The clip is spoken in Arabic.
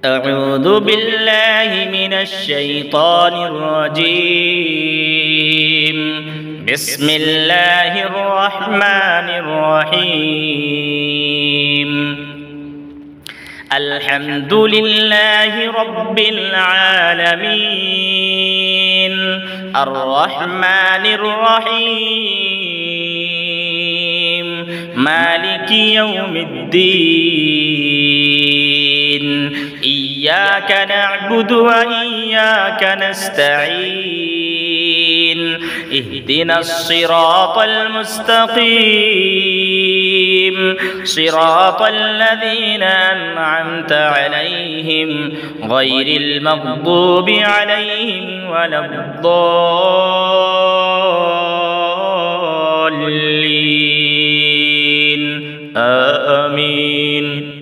أعوذ بالله من الشيطان الرجيم. بسم الله الرحمن الرحيم. الحمد لله رب العالمين الرحمن الرحيم مالك يوم الدين. إياك نعبد وإياك نستعين. اهدنا الصراط المستقيم صراط الذين أنعمت عليهم غير المغضوب عليهم ولا الضالين. آمين.